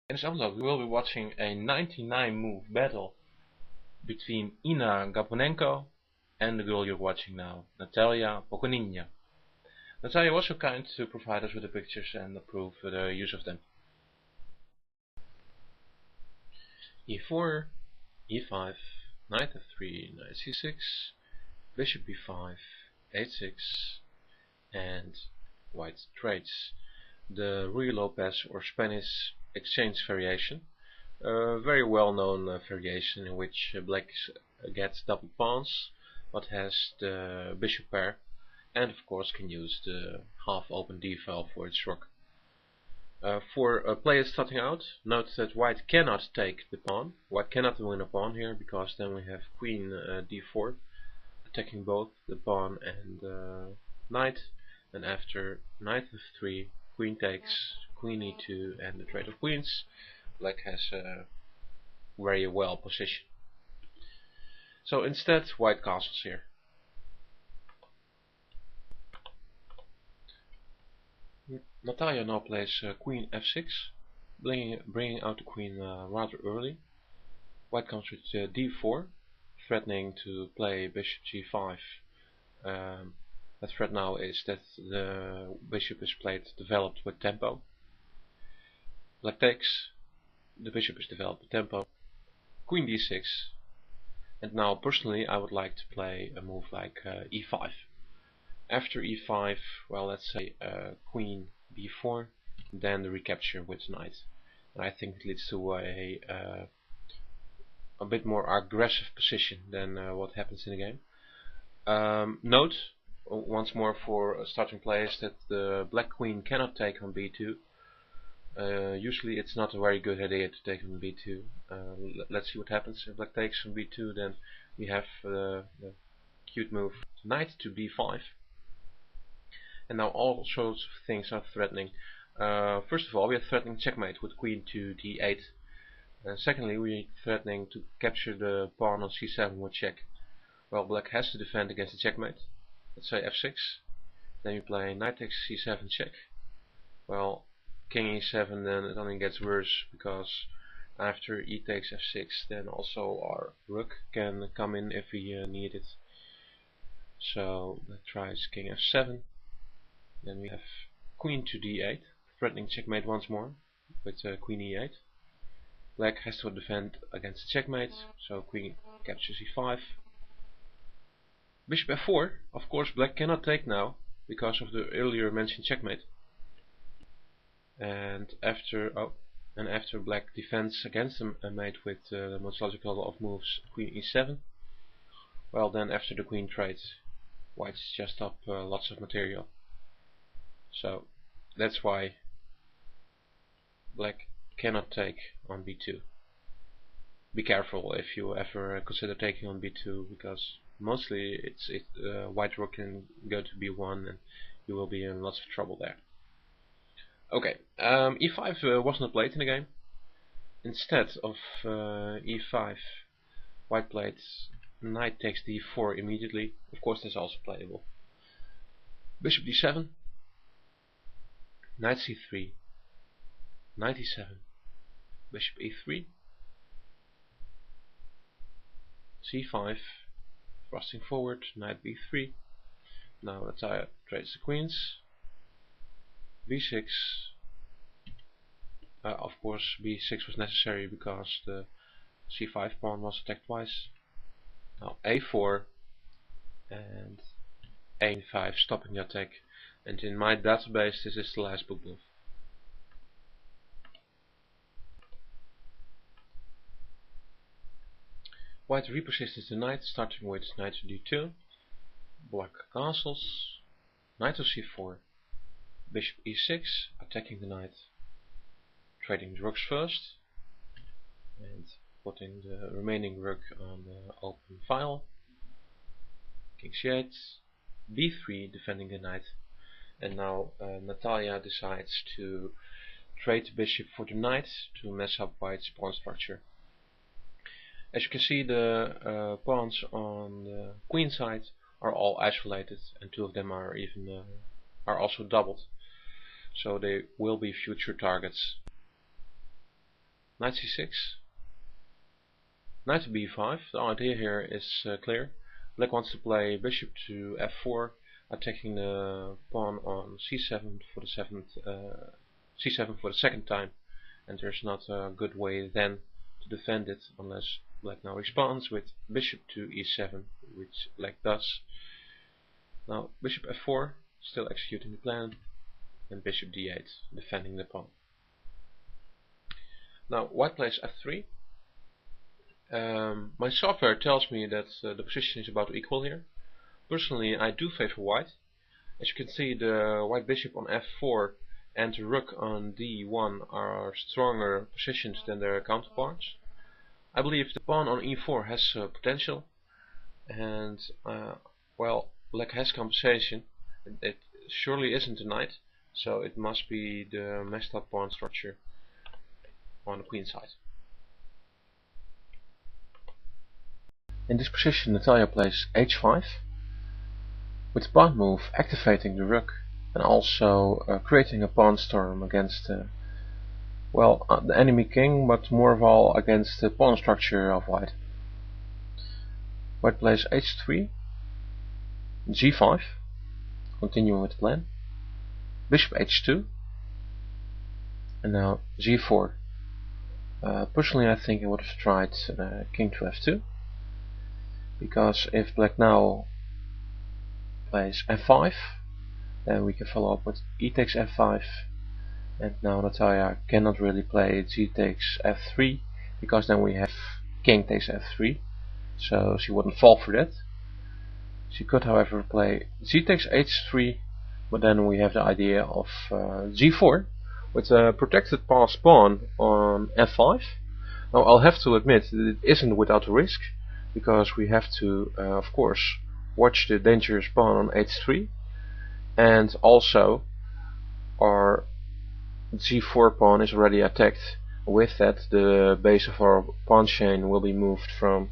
In this episode we will be watching a 99 move battle between Inna Gaponenko and the girl you're watching now, Natalia Pogonina. Natalia was so kind to provide us with the pictures and approve the use of them. e4, e5, knight f3, knight c6, bishop b5, h6, and white trades. The Ruy Lopez or Spanish exchange variation, a very well known variation in which black gets double pawns but has the bishop pair, and of course can use the half open d file for its rook. For players starting out, note that white cannot take the pawn. White cannot win a pawn here because then we have queen d4 attacking both the pawn and knight, and after knight f3, queen takes, queen e2, and the trade of queens, black has a very well position. So instead, white castles here. Natalia now plays queen f6, bringing out the queen rather early. White comes with d4, threatening to play bishop g5. The threat now is that the bishop is played developed with tempo. Black takes, the bishop is developed with tempo, queen d6, and now personally I would like to play a move like e5. After e5, well, let's say queen b4, then the recapture with knight. And I think it leads to a bit more aggressive position than what happens in the game. Note once more for starting players that the black queen cannot take on b2. Usually it's not a very good idea to take on b2. Let's see what happens. If black takes on b2, then we have the cute move knight to b5. And now all sorts of things are threatening. First of all, we are threatening checkmate with queen to d8. Secondly, we are threatening to capture the pawn on c7 with check. Well, black has to defend against the checkmate. Let's say f6. Then we play knight takes c7 check. Well, king e7, then it only gets worse, because after e takes f6, then also our rook can come in if we need it. So let's try king f7. Then we have queen to d8, threatening checkmate once more with queen e8. Black has to defend against the checkmate, so queen captures e5. Bishop f4. Of course, black cannot take now because of the earlier mentioned checkmate. And after black defends against a mate with the most logical of moves, queen e7, well, then after the queen trades, white's just up lots of material. So that's why black cannot take on b2. Be careful if you ever consider taking on b2, because mostly white rook can go to b1 and you will be in lots of trouble there. Okay, e5 was not played in the game. Instead of e5, white played knight takes d4 immediately. Of course, that's also playable. Bishop d7, knight c3, knight e7, bishop e3, c5, thrusting forward, knight b3. Now Natalia trades the queens. b6. Of course, b6 was necessary because the c5 pawn was attacked twice. Now a4 and a5, stopping the attack. And in my database, this is the last book move. White repositions the knight, starting with knight to d2. Black castles, knight to c4, bishop e6, attacking the knight, trading the rooks first, and putting the remaining rook on the open file. King c8, b3, defending the knight, and now Natalia decides to trade the bishop for the knight to mess up white's pawn structure. As you can see, the pawns on the queen side are all isolated, and two of them are even are also doubled, so they will be future targets. knight c6, knight to b5. The idea here is clear. Black wants to play bishop to f4, attacking the pawn on c7 for the second time, and there's not a good way then to defend it unless black now responds with bishop to e7, which black does. Now bishop f4, still executing the plan, and bishop d8, defending the pawn. Now white plays f3. My software tells me that the position is about equal here. Personally, I do favor white. As you can see, the white bishop on f4 and the rook on d1 are stronger positions than their counterparts. I believe the pawn on e4 has potential, and well, black has compensation. It surely isn't a knight, so it must be the messed up pawn structure on the queen side. In this position, Natalia plays h5, with the pawn move activating the rook and also creating a pawn storm against the enemy king, but more of all against the pawn structure of white. White plays h3, g5, continuing with the plan, bishop h2, and now g4. Personally, I think I would have tried king to f2, because if black now plays f5, then we can follow up with e takes f5, and now Natalia cannot really play g takes f3, because then we have king takes f3, so she wouldn't fall for that. She could however play g takes h3, but then we have the idea of g4 with a protected passed pawn on f5. Now I'll have to admit that it isn't without a risk, because we have to of course watch the dangerous pawn on h3, and also our g4 pawn is already attacked. With that, the base of our pawn chain can be moved from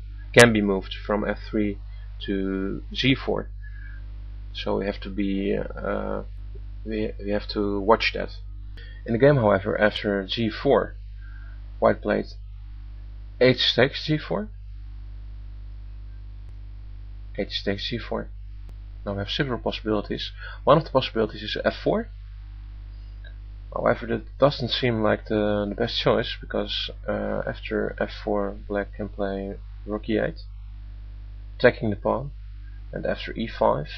f3 to g4. So we have to be we have to watch that. In the game, however, after g4, white played h takes g4, h takes g4. Now we have several possibilities. One of the possibilities is f4. However, that doesn't seem like the best choice, because after f4 black can play rook e8, attacking the pawn, and after e5,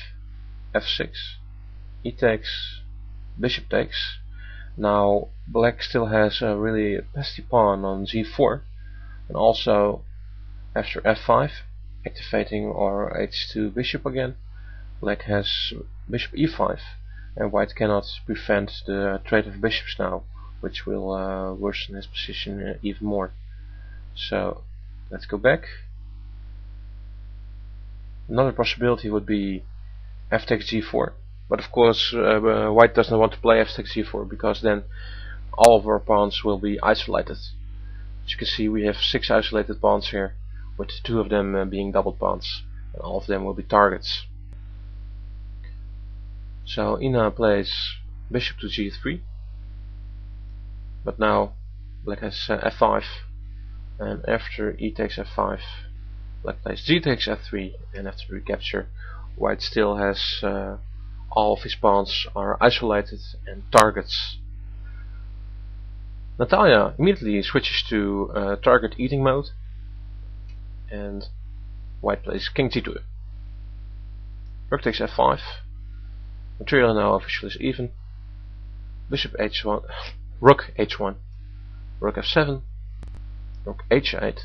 f6, e takes, bishop takes. Now black still has a really pesky pawn on g4, and also after f5, activating our h2 bishop again, black has bishop e5, and white cannot prevent the trade of bishops now, which will worsen his position even more. So let's go back. Another possibility would be f takes g4, but of course white does not want to play f takes g4, because then all of our pawns will be isolated. As you can see, we have 6 isolated pawns here, with 2 of them being double pawns, and all of them will be targets. So Inna plays bishop to g3, but now black has f5, and after e takes f5, black plays g takes f3, and after the recapture, white still has all of his pawns are isolated and targets. Natalia immediately switches to target eating mode, and white plays king c2. Rook takes f5. Material now officially is even. Bishop h1, rook h1, rook f7, rook h8,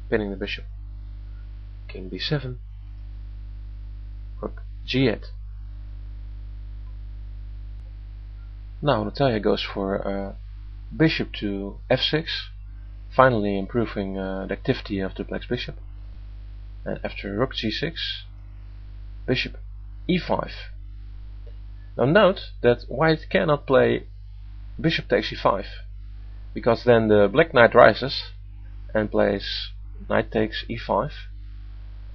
pinning the bishop. King b7, rook g8. Now Natalia goes for bishop to f6, finally improving the activity of the black's bishop. And after rook g6, bishop e5. Now note that white cannot play bishop takes e5, because then the black knight rises and plays knight takes e5,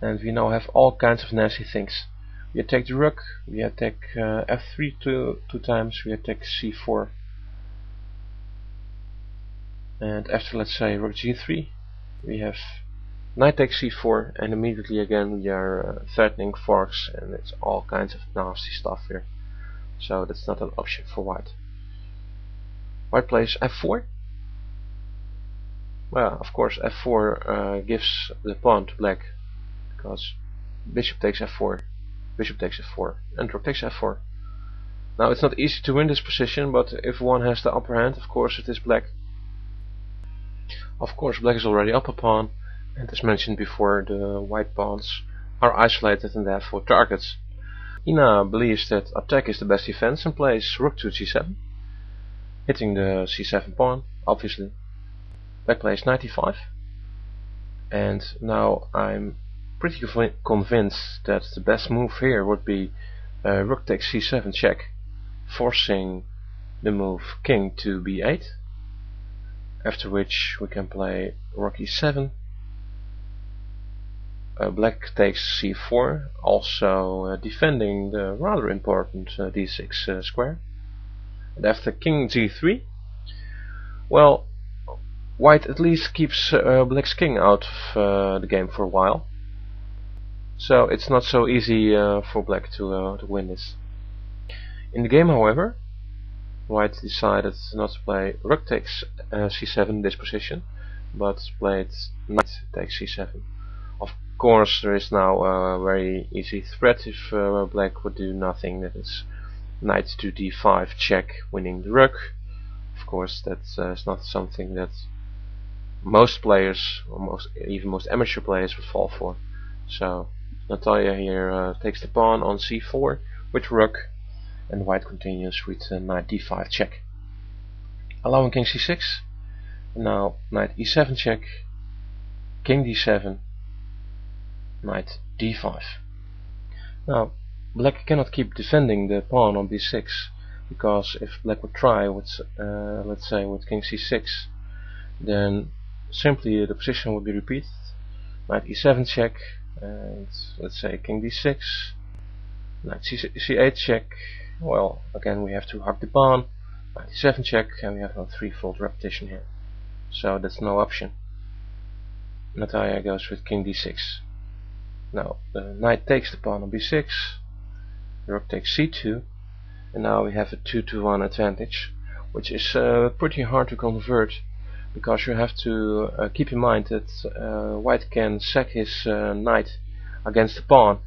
and we now have all kinds of nasty things. We attack the rook, we attack f3 two times, we attack c4. And after, let's say, rook g3, we have knight takes c4, and immediately again we are threatening forks, and it's all kinds of nasty stuff here. So that's not an option for white. White plays f4. Well, of course f4 gives the pawn to black, because bishop takes f4, bishop takes f4, and rook takes f4. Now it's not easy to win this position, but if one has the upper hand, of course it is black. Of course black is already up a pawn, and as mentioned before, the white pawns are isolated and therefore targets. Inna believes that attack is the best defense and plays rook to g7, hitting the c7 pawn, obviously. Black plays knight e5, and now I'm pretty convinced that the best move here would be rook takes c7 check, forcing the move king to b8, after which we can play rook e7, black takes c4, also defending the rather important d6 square. And after king g3, well, white at least keeps black's king out of the game for a while. So it's not so easy for black to win this. In the game, however, white decided not to play rook takes c7 in this position, but played knight takes c7. Of course, there is now a very easy threat if black would do nothing. That is knight to d5 check, winning the rook. Of course, that is not something that most players, or even most amateur players, would fall for. So Natalia here takes the pawn on c4 with rook, and white continues with knight d5 check, allowing king c6. Now knight e7 check, king d7, knight d5. Now black cannot keep defending the pawn on b6, because if black would try with let's say with king c6, then simply the position would be repeated. Knight e7 check, and let's say king d6, knight c8 check. Well, again we have to hug the pawn, knight e7 check, and we have a threefold repetition here. So that's no option. Natalia goes with king d6. Now the knight takes the pawn on b6, rook takes c2, and now we have a 2-to-1 advantage, which is pretty hard to convert, because you have to keep in mind that white can sack his knight against the pawn.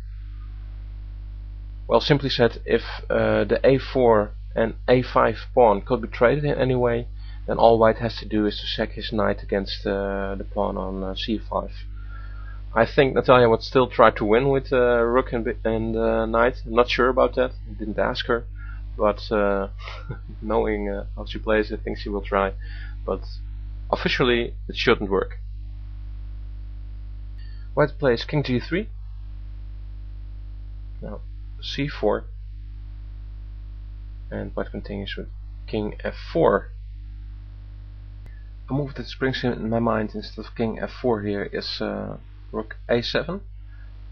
Well, simply said, if the a4 and a5 pawn could be traded in any way, then all white has to do is to sack his knight against the pawn on c5. I think Natalia would still try to win with rook and knight. I'm not sure about that, I didn't ask her, but knowing how she plays, I think she will try. But officially it shouldn't work. White plays king g3, now c4, and white continues with king f4. A move that springs in my mind instead of king f4 here is rook a7.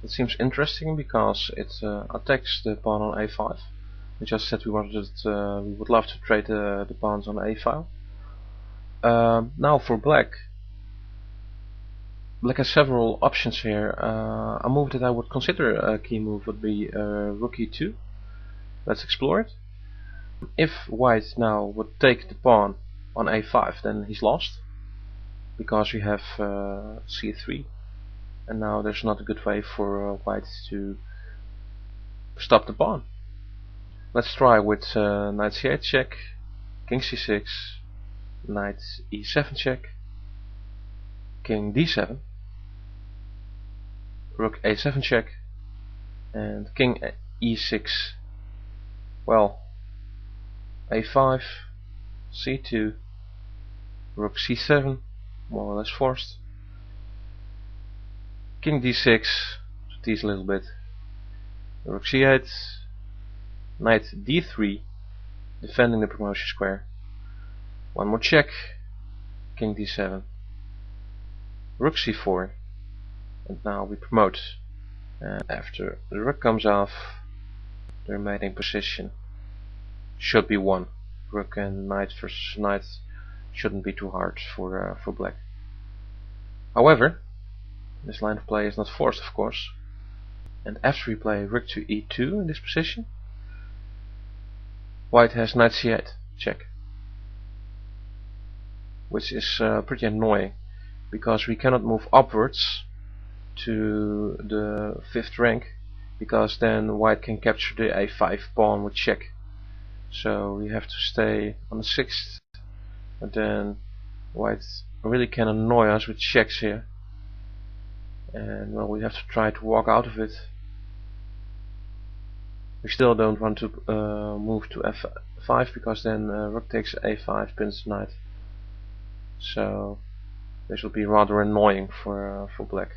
It seems interesting because it attacks the pawn on a5. We just said we would love to trade the pawns on a file. Now for black. Black has several options here. A move that I would consider a key move would be rook e2. Let's explore it. If white now would take the pawn on a5, then he's lost, because we have c3, and now there's not a good way for white to stop the pawn. Let's try with knight c8 check, king c6, knight e7 check, king d7, rook a7 check, and king e6. Well, a5, c2, rook c7, more or less forced, king d6, to tease a little bit, rook c8, knight d3, defending the promotion square, one more check, king d7, rook c4, and now we promote. And after the rook comes off, the remaining position should be won. Rook and knight versus knight shouldn't be too hard for black. However, this line of play is not forced, of course, and after we play rook to e2 in this position, white has knight c8 check, which is pretty annoying because we cannot move upwards to the 5th rank, because then white can capture the a5 pawn with check. So we have to stay on the 6th, but then white really can annoy us with checks here, and well, we have to try to walk out of it. We still don't want to move to f5, because then rook takes a5, pins the knight. So this will be rather annoying for black.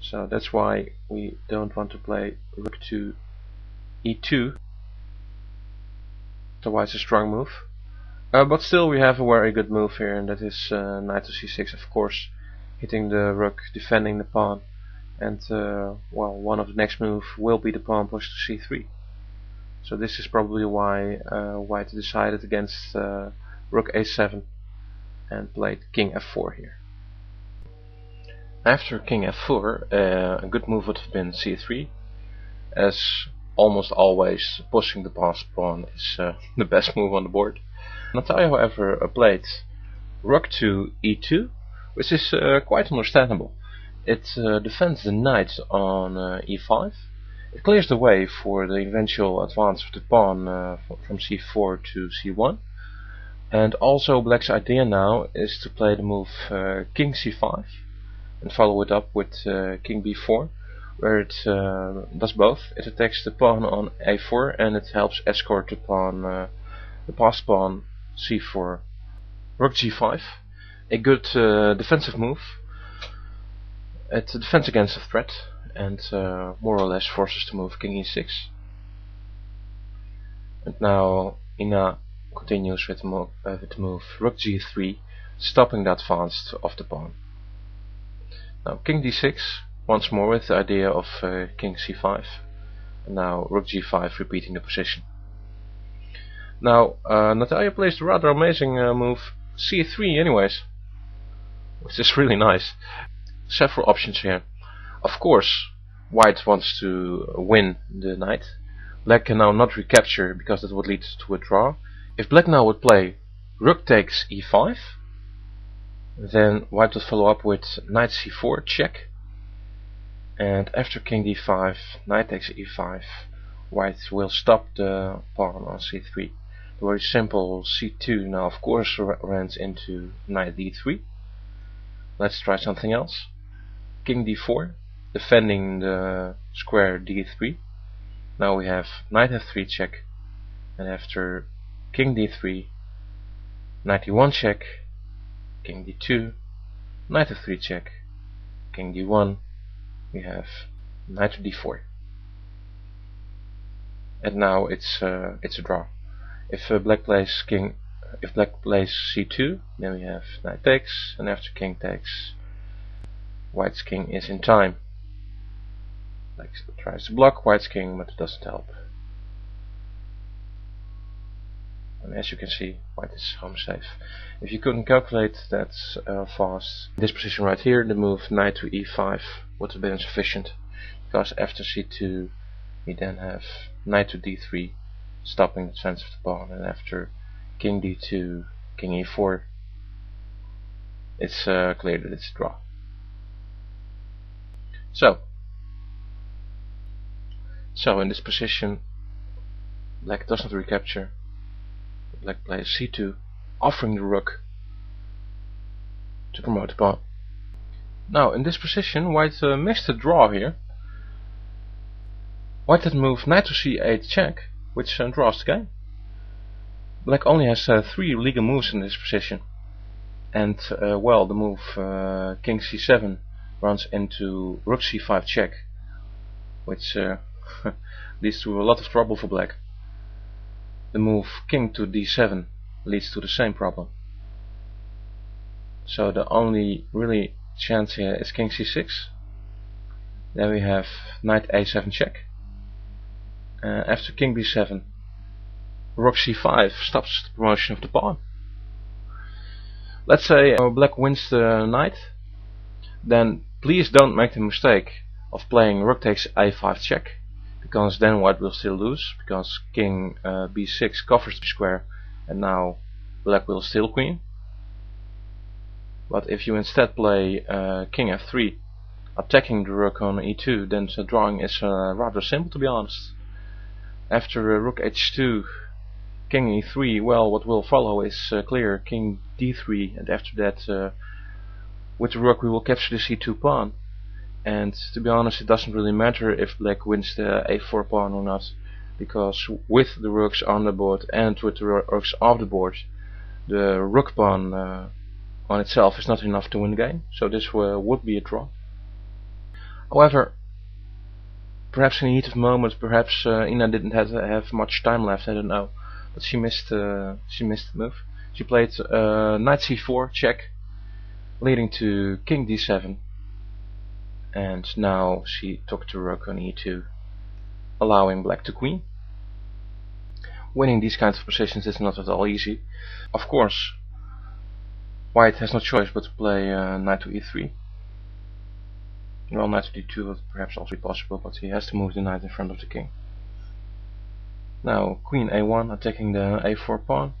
So that's why we don't want to play rook to e2. Otherwise a strong move. But still we have a very good move here, and that is knight to c6, of course, hitting the rook, defending the pawn, and well, one of the next move will be the pawn push to c3. So this is probably why white decided against rook a7 and played king f4 here. After king f4, a good move would have been c3, as almost always pushing the passed pawn is the best move on the board. Natalia, however, played rook to e2, which is quite understandable. It defends the knight on e5. It clears the way for the eventual advance of the pawn from c4 to c1. And also black's idea now is to play the move king c5 and follow it up with king b4, where it does both. It attacks the pawn on a4 and it helps escort the pawn, the passed pawn c4. Rook g5, a good defensive move. It defends against a threat and more or less forces to move king e6. And now Inna continues with the move rook g3, stopping the advance of the pawn. Now king d6, once more with the idea of king c5, and now rook g5, repeating the position. Now Natalia plays the rather amazing move c3 anyways, which is really nice. Several options here. Of course, white wants to win the knight. Black can now not recapture, because that would lead to a draw. If black now would play rook takes e5, then white would follow up with knight c4 check, and after king d5, knight takes e5, white will stop the pawn on c3. The very simple c2 now of course runs into knight d3. Let's try something else. King d4, defending the square d3. Now we have knight f3 check, and after king d3, knight d1 check, king d2, knight f3 check, king d1, we have knight to d4. And now it's a draw. If black plays c2, then we have knight takes, and after king takes, white's king is in time. Black tries to block white's king, but it doesn't help. And as you can see, white is home safe. If you couldn't calculate that fast, this position right here, the move knight to e5 would have been sufficient, because after c2 we then have knight to d3, stopping the advance of the pawn, and after king d2, king e4, it's clear that it's a draw. So in this position, black does not recapture. Black plays c2, offering the rook to promote the pawn. Now in this position, white missed a draw here. White had moved knight to c8 check, which draws the game. Black only has 3 legal moves in this position, and well, the move king c7 runs into rook c5 check, which leads to a lot of trouble for black. The move king to d7 leads to the same problem. So the only really chance here is king c6. Then we have knight a7 check. After king b7, 7, 7 Rook C5 stops the promotion of the pawn. Let's say black wins the knight, then please don't make the mistake of playing rook takes a5 check, because then white will still lose, because king b6 covers the square and now black will steal queen. But if you instead play king f3, attacking the rook on e2, then the drawing is rather simple, to be honest. After rook h2, king e3, well, what will follow is clear, king d3, and after that with the rook we will capture the c2 pawn. And to be honest, it doesn't really matter if black wins the a4 pawn or not, because with the rooks on the board and with the rooks off the board, the rook pawn on itself is not enough to win the game, so this would be a draw. However, perhaps in the heat of the moment, perhaps Inna didn't have much time left, I don't know, but she missed the move. She played knight c4 check, leading to king d7, and now she took the rook on e2, allowing black to queen. Winning these kinds of positions is not at all easy. Of course, white has no choice but to play knight to e3. Well, knight to d2 would perhaps also be possible, but he has to move the knight in front of the king. Now queen a1 attacking the a4 pawn,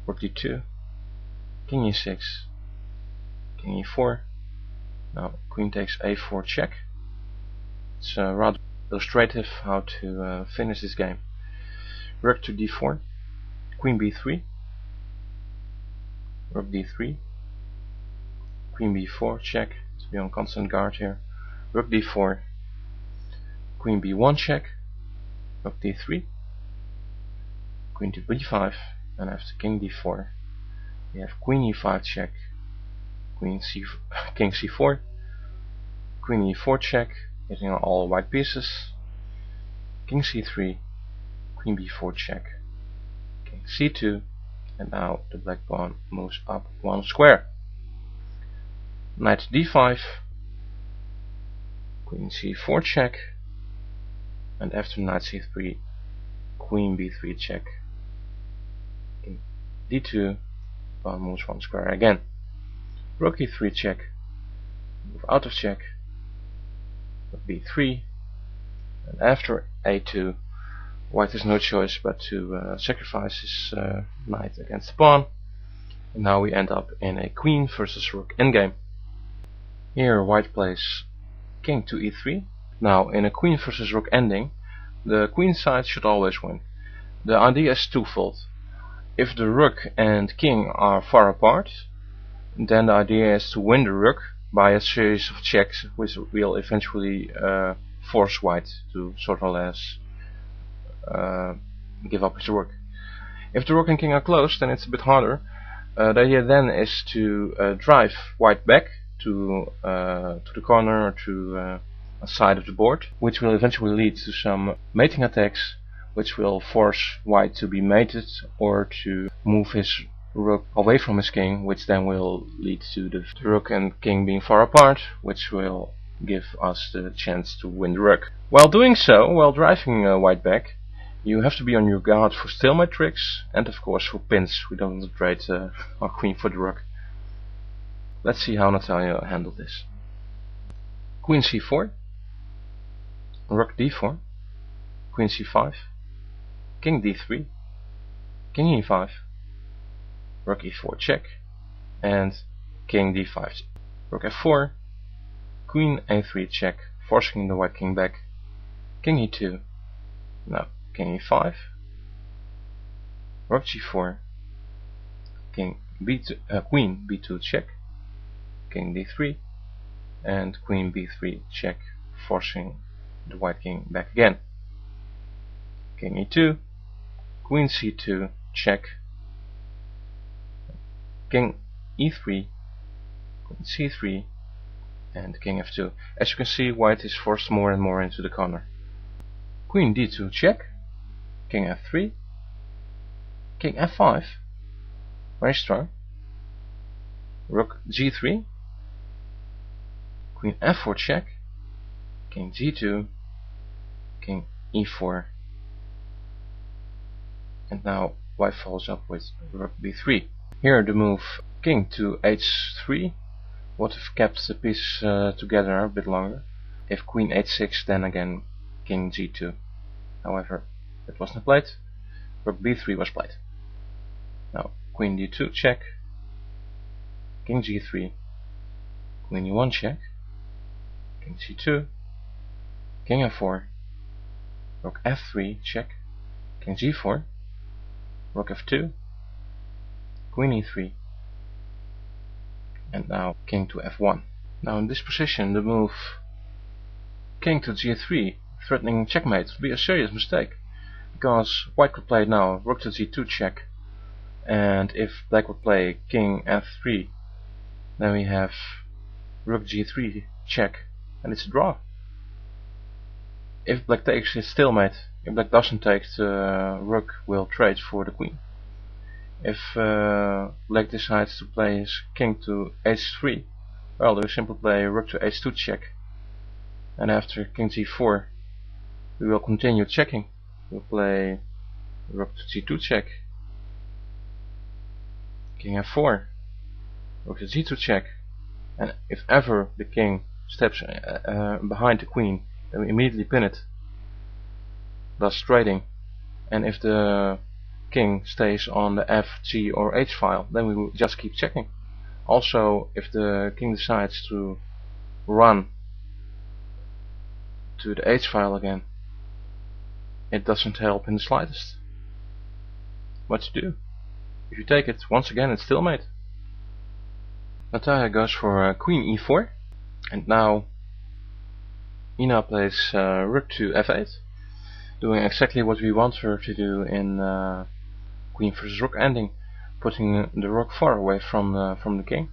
rook d2, king e6, king e4. Now queen takes a4 check. It's rather illustrative how to finish this game. Rook to d4, queen b3, rook d3, queen b4 check, to be on constant guard here, rook d4, queen b1 check, rook d3, queen to b5, and after king d4 we have queen e5 check, king c4, queen e4 check, getting all white pieces, king c3, queen b4 check, king c2, and now the black pawn moves up one square. Knight d5, queen c4 check, and after knight c3, queen b3 check, king d2, pawn moves one square again. Rook e3 check, move out of check, rook b3, and after a2, white has no choice but to sacrifice his knight against the pawn, and now we end up in a queen versus rook endgame. Here white plays king to e3. Now in a queen versus rook ending, the queen side should always win. The idea is twofold. If the rook and king are far apart, then the idea is to win the rook by a series of checks which will eventually force white to sort of less give up his rook. If the rook and king are close, then it's a bit harder. The idea then is to drive white back to the corner or to a side of the board, which will eventually lead to some mating attacks, which will force white to be mated or to move his rook away from his king, which then will lead to the rook and king being far apart, which will give us the chance to win the rook. While doing so, while driving white back, you have to be on your guard for stalemate tricks and of course for pins. We don't want to trade our queen for the rook. Let's see how Natalia handled this. Queen c4, rook d4, queen c5, king d3, king e5, rook e4 check, and king d5, rook f4, queen a3 check, forcing the white king back, king e2, now king e5, rook g4, king b2, queen b2 check, king d3, and queen b3 check, forcing the white king back again. King e2, queen c2 check, king e3, queen c3, and king f2. As you can see, white is forced more and more into the corner. Queen d2 check, king f3, king f5, very strong, rook g3, queen f4 check, king g2, king e4, and now white follows up with rook b3. Here the move king to h3 would have kept the pieces together a bit longer. If queen h6, then again king g2. However, it wasn't played. Rook b3 was played. Now queen d2 check, king g3, queen e1 check, king c2, king f4, rook f3 check, king g4, rook f2, queen e3, and now king to f1. Now in this position the move king to g3, threatening checkmate, would be a serious mistake, because white could play now rook to g2 check, and if black would play king f3, then we have rook g3 check, and it's a draw. If black takes, it's stalemate. If black doesn't take, the rook will trade for the queen. If black decides to play his king to h3, well, we simply play rook to h2 check, and after king g4 we will continue checking. We'll play rook to g2 check, king f4, rook to g2 check, and if ever the king steps behind the queen, then we immediately pin it, thus trading. And if the king stays on the f, g or h file, then we will just keep checking. Also, if the king decides to run to the h file again, it doesn't help in the slightest. What to do? If you take it, once again it's stalemate. Natalia goes for queen e4, and now Inna plays rook to f8, doing exactly what we want her to do in queen versus rook ending, putting the rook far away from the king.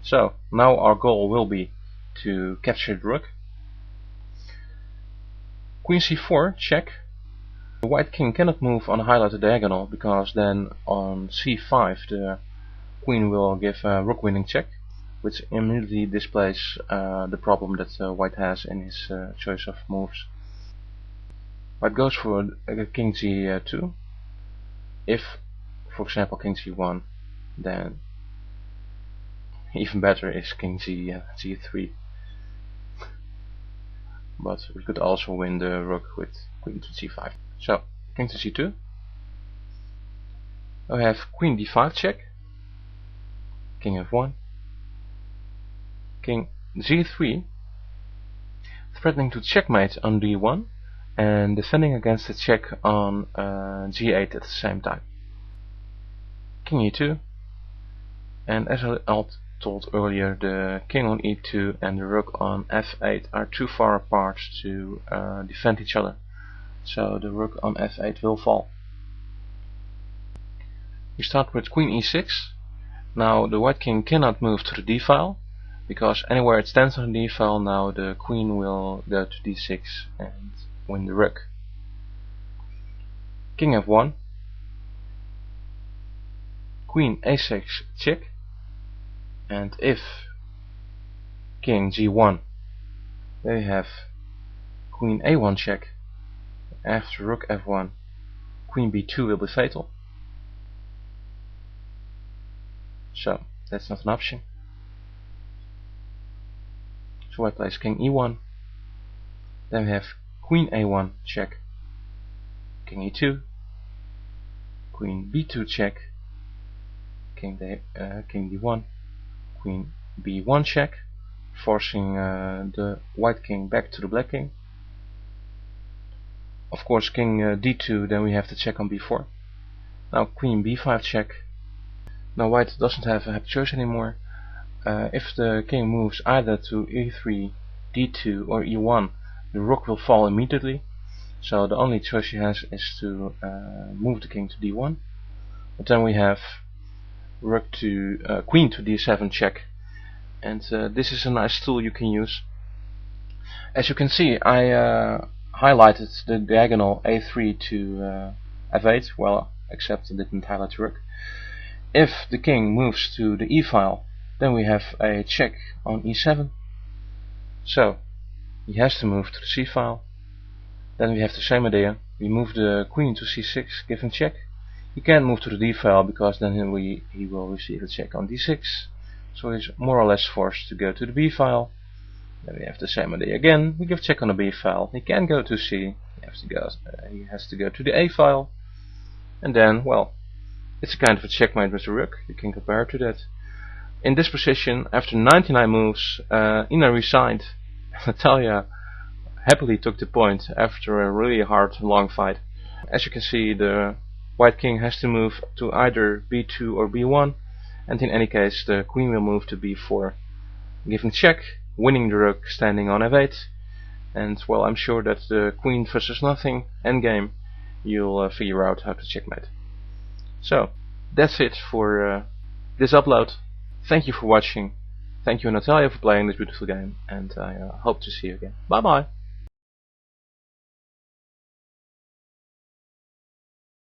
So now our goal will be to capture the rook. Queen c4 check. The white king cannot move on the highlighted diagonal, because then on c5 the queen will give a rook winning check, which immediately displays the problem that white has in his choice of moves. White goes for king g2. If, for example, king g1, then even better is king g3. But we could also win the rook with queen to c5. So, king to c2. We have queen d5 check, king f1, king g3, threatening to checkmate on d1 and defending against the check on g8 at the same time. King e2, and as I told earlier, the king on e2 and the rook on f8 are too far apart to defend each other, so the rook on f8 will fall. We start with queen e6. Now the white king cannot move to the d file, because anywhere it stands on the d file, now the queen will go to d6 and win the rook. King f1, queen a6 check, and if king g1, then we have queen a1 check. After rook f1, queen b2 will be fatal. So that's not an option. So I place king e1. Then we have queen a1 check, king e2, queen b2 check, king d1, queen b1 check, forcing the white king back to the black king. Of course, king d2, then we have to check on b4. Now queen b5 check. Now white doesn't have a choice anymore. If the king moves either to e3, d2 or e1, the rook will fall immediately. So the only choice she has is to move the king to d1. But then we have rook to queen to d7 check, and this is a nice tool you can use. As you can see, I highlighted the diagonal a3 to f8, well, except I didn't highlight the rook. If the king moves to the e file, then we have a check on e7. So he has to move to the c file. Then we have the same idea. We move the queen to c6, give him check. He can't move to the d file because then he will receive a check on d6. So he's more or less forced to go to the b file. Then we have the same idea again. We give check on the b file. He can't go to c. He has to go to the a file. And then, well, it's a kind of a checkmate with the rook. You can compare to that. In this position, after 99 moves, Inna resigned. Natalia happily took the point after a really hard, long fight. As you can see, the white king has to move to either b2 or b1, and in any case the queen will move to b4, giving check, winning the rook, standing on f8. And well, I'm sure that the queen versus nothing endgame, you'll figure out how to checkmate. So that's it for this upload. Thank you for watching. Thank you, Natalia, for playing this beautiful game, and I hope to see you again. Bye bye.